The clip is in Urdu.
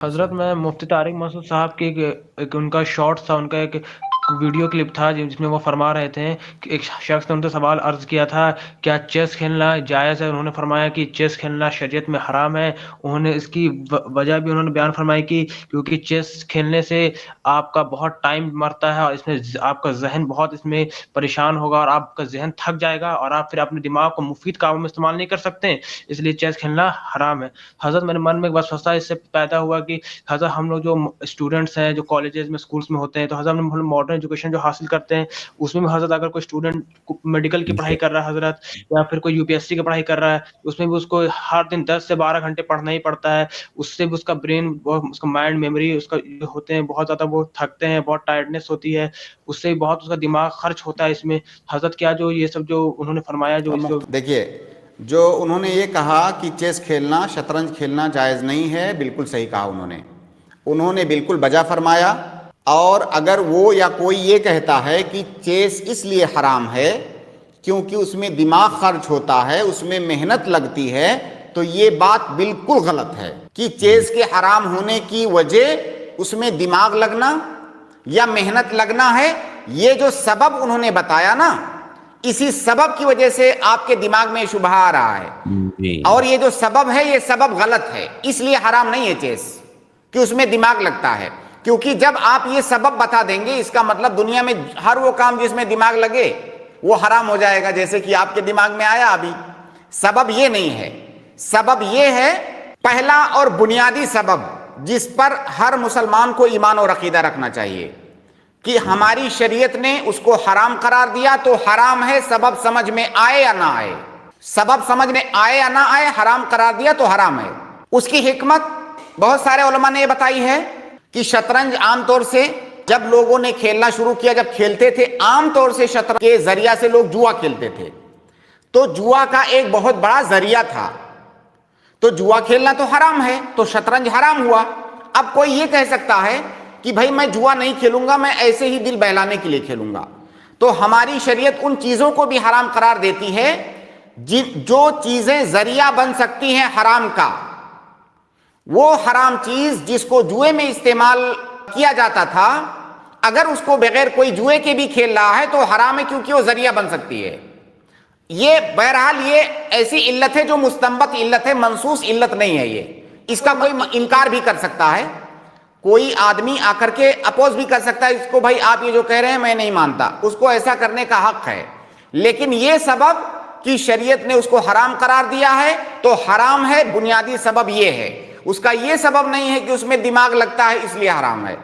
حضرت میں مفتی طارق مسعود صاحب کی ایک ان کا شارٹ تھا، ان کا ایک ویڈیو کلپ تھا جس میں وہ فرما رہے تھے کہ ایک شخص نے ان سے سوال عرض کیا تھا کیا چیس کھیلنا جائز ہے. انہوں نے فرمایا کہ چیس کھیلنا شریعت میں حرام ہے. انہوں نے اس کی وجہ بھی انہوں نے بیان فرمائی کی کیونکہ چیس کھیلنے سے آپ کا بہت ٹائم مرتا ہے اور اس میں آپ کا ذہن بہت اس میں پریشان ہوگا اور آپ کا ذہن تھک جائے گا اور آپ پھر اپنے دماغ کو مفید کاموں میں استعمال نہیں کر سکتے، اس لیے چیس کھیلنا حرام ہے. حضرت میرے من میں ایک وسوسہ اس سے پیدا ہوا کہ حضرت ہم لوگ جو اسٹوڈنٹس ہیں جو کالجز میں اسکولس میں ہوتے ہیں تو حضرت ہم ماڈرن ایجوکیشن جو حاصل کرتے ہیں اس میں بھی حضرت اگر کوئی اسٹوڈنٹ میڈیکل کی پڑھائی کر رہا ہے حضرت یا پھر کوئی UPSC کی پڑھائی کر رہا ہے اس میں بھی اس کو ہر دن 10 سے 12 گھنٹے پڑھنا ہی پڑتا ہے. اس سے بھی اس کا برین اس کا مائنڈ میموری اس کا ہوتے ہیں بہت زیادہ، وہ تھکتے ہیں، بہت ٹائرڈنیس ہوتی ہے، اس سے بھی بہت اس کا دماغ خرچ ہوتا ہے اس میں. حضرت کیا جو یہ سب جو انہوں نے فرمایا جو اس کو دیکھیے، جو انہوں نے یہ کہا کہ چیس کھیلنا شطرنج کھیلنا جائز نہیں ہے، بالکل صحیح کہا انہوں نے بالکل بجا فرمایا. اور اگر وہ یا کوئی یہ کہتا ہے کہ چیس اس لیے حرام ہے کیونکہ اس میں دماغ خرچ ہوتا ہے، اس میں محنت لگتی ہے، تو یہ بات بالکل غلط ہے کہ چیس کے حرام ہونے کی وجہ اس میں دماغ لگنا یا محنت لگنا ہے. یہ جو سبب انہوں نے بتایا نا، اسی سبب کی وجہ سے آپ کے دماغ میں شبہ آ رہا ہے، اور یہ جو سبب ہے یہ سبب غلط ہے، اس لیے حرام نہیں ہے چیس کہ اس میں دماغ لگتا ہے. کیونکہ جب آپ یہ سبب بتا دیں گے اس کا مطلب دنیا میں ہر وہ کام جس میں دماغ لگے وہ حرام ہو جائے گا، جیسے کہ آپ کے دماغ میں آیا ابھی. سبب یہ نہیں ہے، سبب یہ ہے پہلا اور بنیادی سبب جس پر ہر مسلمان کو ایمان اور عقیدہ رکھنا چاہیے کہ ہماری شریعت نے اس کو حرام قرار دیا تو حرام ہے، سبب سمجھ میں آئے یا نہ آئے. سبب سمجھ میں آئے یا نہ آئے، حرام قرار دیا تو حرام ہے. اس کی حکمت بہت سارے علماء نے یہ بتائی ہے کہ شطرنج عام طور سے جب لوگوں نے کھیلنا شروع کیا، جب کھیلتے تھے عام طور سے شطرنج کے ذریعہ سے لوگ جوا کھیلتے تھے، تو جوا کا ایک بہت بڑا ذریعہ تھا، تو جوا کھیلنا تو حرام ہے تو شطرنج حرام ہوا. اب کوئی یہ کہہ سکتا ہے کہ بھائی میں جوا نہیں کھیلوں گا، میں ایسے ہی دل بہلانے کے لیے کھیلوں گا. تو ہماری شریعت ان چیزوں کو بھی حرام قرار دیتی ہے جو چیزیں ذریعہ بن سکتی ہیں حرام کا. وہ حرام چیز جس کو جوئے میں استعمال کیا جاتا تھا، اگر اس کو بغیر کوئی جوئے کے بھی کھیل رہا ہے تو حرام ہے کیونکہ وہ ذریعہ بن سکتی ہے. یہ بہرحال یہ ایسی علت ہے جو مستنبط علت ہے، منصوص علت نہیں ہے. یہ اس کا کوئی انکار بھی کر سکتا ہے، کوئی آدمی آ کر کے اپوز بھی کر سکتا ہے اس کو، بھائی آپ یہ جو کہہ رہے ہیں میں نہیں مانتا، اس کو ایسا کرنے کا حق ہے. لیکن یہ سبب کہ شریعت نے اس کو حرام قرار دیا ہے تو حرام ہے، بنیادی سبب یہ ہے. اس کا یہ سبب نہیں ہے کہ اس میں دماغ لگتا ہے اس لیے حرام ہے.